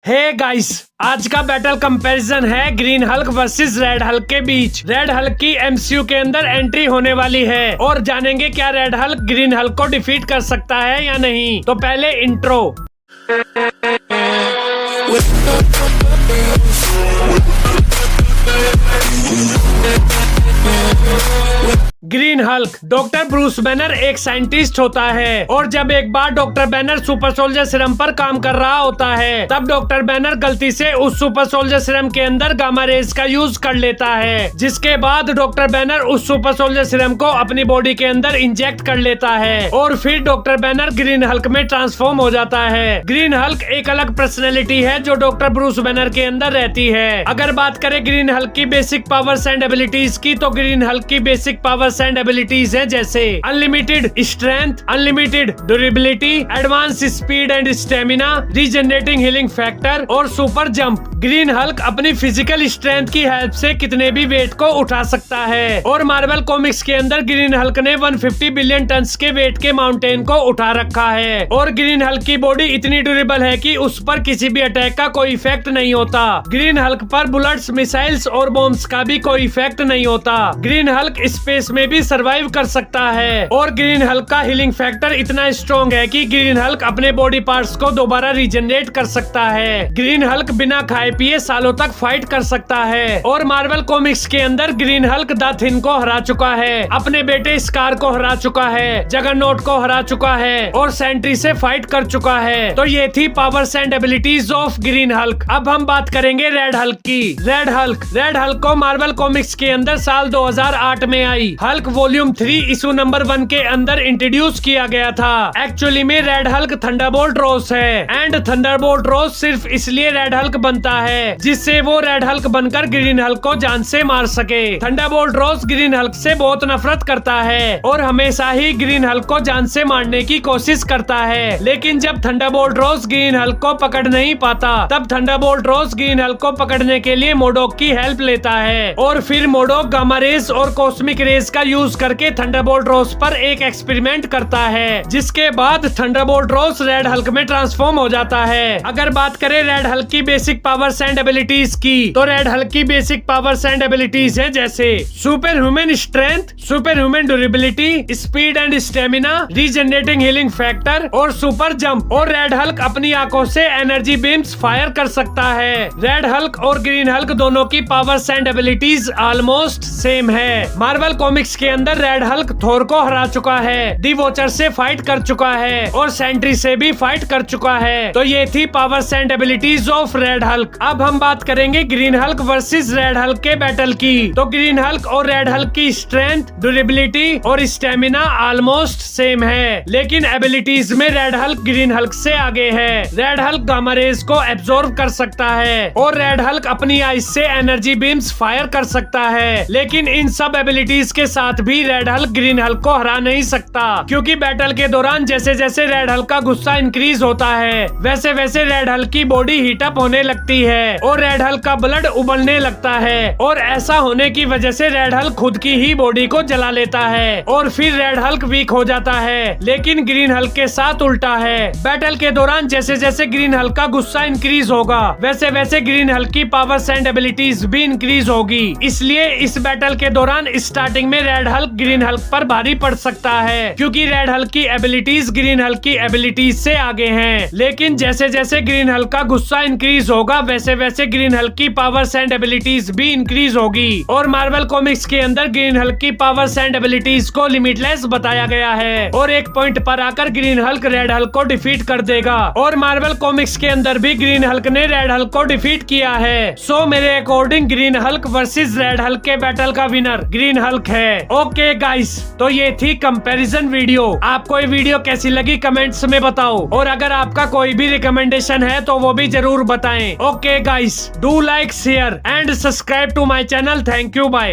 हे guys, आज का battle comparison है green Hulk versus red Hulk के बीच। रेड हल्क की एमसीयू के अंदर एंट्री होने वाली है और जानेंगे क्या रेड हल्क ग्रीन हल्क को डिफीट कर सकता है या नहीं। तो पहले intro. Green Hulk doctor Bruce Banner एक साइंटिस्ट होता है और जब एक बार doctor Banner super soldier serum पर काम कर रहा होता है तब डॉक्टर बैनर गलती से उस सुपर सोल्जर सीरम के अंदर गामा रेज का यूज कर लेता है, जिसके बाद डॉक्टर बैनर उस सुपर सोल्जर सीरम को अपनी बॉडी के अंदर इंजेक्ट कर लेता है और फिर डॉक्टर बैनर ग्रीन हल्क में ट्रांसफॉर्म हो जाता है। ग्रीन हल्क एक अलग पर्सनैलिटी है जो डॉक्टर ब्रूस बैनर के अंदर रहती है। अगर बात करें ग्रीन हल्क की बेसिक पावर्स एंड एबिलिटीज की, तो ग्रीन हल्क की बेसिक पावर्स एंड एबिलिटीज है जैसे unlimited strength, unlimited durability, advance speed and stamina, regenerating healing factor और सुपर जंप। ग्रीन हल्क अपनी फिजिकल स्ट्रेंथ की हेल्प से कितने भी वेट को उठा सकता है और मार्वल कॉमिक्स के अंदर ग्रीन हल्क ने 150 बिलियन टन के वेट के माउंटेन को उठा रखा है और ग्रीन हल्क की बॉडी इतनी ड्यूरेबल है कि उस पर किसी भी अटैक का कोई इफेक्ट नहीं होता। ग्रीन हल्क पर बुलेट्स, मिसाइल्स और बॉम्ब्स का भी कोई इफेक्ट नहीं होता। ग्रीन हल्क स्पेस में भी सर्वाइव कर सकता है और ग्रीन हल्क का हीलिंग फैक्टर इतना स्ट्रॉन्ग है कि ग्रीन हल्क अपने बॉडी पार्ट्स को दोबारा रीजनरेट कर सकता है। ग्रीन हल्क बिना खाए पिए सालों तक फाइट कर सकता है और मार्वल कॉमिक्स के अंदर ग्रीन हल्क द थिन को हरा चुका है, अपने बेटे स्कार को हरा चुका है, जगरनॉट को हरा चुका है और सेंट्री से फाइट कर चुका है। तो ये थी powers and abilities of green Hulk. अब हम बात करेंगे रेड हल्क की। रेड हल्क को मार्वल कॉमिक्स के अंदर साल 2008 में आई हल्क वॉल्यूम 3 इशू नंबर 1 के अंदर इंट्रोड्यूस किया गया था। एक्चुअली में रेड हल्क थंडरबोल्ट रोज है एंड थंडरबोल्ट रोज सिर्फ इसलिए रेड हल्क बनता है जिससे वो रेड हल्क बनकर ग्रीन हल्क को जान से मार सके। थंडरबोल्ट रोज ग्रीन हल्क से बहुत नफरत करता है और हमेशा ही ग्रीन हल्क को जान से मारने की कोशिश करता है, लेकिन जब थंडरबोल्ट रोज ग्रीन हल्क को पकड़ नहीं पाता तब थंडरबोल्ट रोज ग्रीन हल्क को पकड़ने के लिए मोडोक की हेल्प लेता है और फिर मोडोक गामा रेज और कॉस्मिक रेज का यूज करके थंडरबोल्ट रोज पर एक एक्सपेरिमेंट करता है, जिसके बाद थंडरबोल्ट रोज रेड हल्क में ट्रांसफॉर्म हो जाता है। अगर बात करें रेड हल्क की बेसिक पावर्स एंड एबिलिटीज की, तो रेड हल्क की बेसिक पावर्स एंड एबिलिटीज है जैसे super human strength, super human durability, speed and stamina, regenerating healing factor और सुपर जंप। और रेड हल्क अपनी आंखों से एनर्जी बीम्स फायर कर सकता है। रेड हल्क और ग्रीन हल्क दोनों की powers and abilities almost same है। मार्वल कॉमिक्स के अंदर रेड हल्क थोर को हरा चुका है, दी वॉचर से फाइट कर चुका है और सेंट्री से भी फाइट कर चुका है। तो ये थी powers and abilities of red Hulk. अब हम बात करेंगे green Hulk versus red Hulk के बैटल की। तो ग्रीन हल्क और रेड हल्क की स्ट्रेंथ, ड्यूरेबिलिटी और स्टेमिना ऑलमोस्ट सेम है, लेकिन एबिलिटीज में रेड हल्क ग्रीन हल्क से आगे है। रेड हल्क गामा रेज को एब्जॉर्ब कर सकता है और रेड हल्क अपनी आइज से एनर्जी बीम्स फायर कर सकता है, लेकिन इन सब एबिलिटीज के साथ भी रेड हल्क ग्रीन हल्क को हरा नहीं सकता, क्योंकि बैटल के दौरान जैसे जैसे रेड हल्क का गुस्सा इंक्रीज होता है वैसे वैसे रेड हल्क की बॉडी हीटअप होने लगती है और रेड हल्क का ब्लड उबलने लगता है और ऐसा होने की वजह से रेड हल्क खुद की ही बॉडी को जला लेता है और फिर रेड हल्क वीक हो जाता है। लेकिन ग्रीन हल्क के साथ उल्टा है, बैटल के दौरान जैसे जैसे ग्रीन हल्क का गुस्सा इंक्रीज होगा वैसे वैसे ग्रीन हल्क की पावर्स एंड एबिलिटीज भी इंक्रीज होगी। इसलिए इस बैटल के दौरान स्टार्टिंग में रेड हल्क ग्रीन हल्क पर भारी पड़ सकता है, क्योंकि रेड हल्क की एबिलिटीज ग्रीन हल्क की एबिलिटीज से आगे हैं। लेकिन जैसे जैसे ग्रीन हल्क का गुस्सा इंक्रीज होगा वैसे वैसे ग्रीन हल्क की पावर्स एंड एबिलिटीज भी इंक्रीज होगी और मार्वल कॉमिक्स के अंदर ग्रीन हल्क की पावर्स एंड एबिलिटीज को लिमिटलेस बताया गया है और एक पॉइंट पर आकर ग्रीन हल्क रेड हल्क को डिफीट कर देगा और मार्वल कॉमिक्स के अंदर भी ग्रीन हल्क ने रेड हल्क को डिफीट किया है। सो मेरे according green Hulk versus red Hulk के बैटल का विनर ग्रीन हल्क है। ओके गाइस, तो ये थी कंपैरिजन वीडियो। आपको ये वीडियो कैसी लगी कमेंट्स में बताओ और अगर आपका कोई भी रिकमेंडेशन है तो वो भी जरूर बताएं। Okay guys, do like, share and subscribe to my channel. Thank you, bye.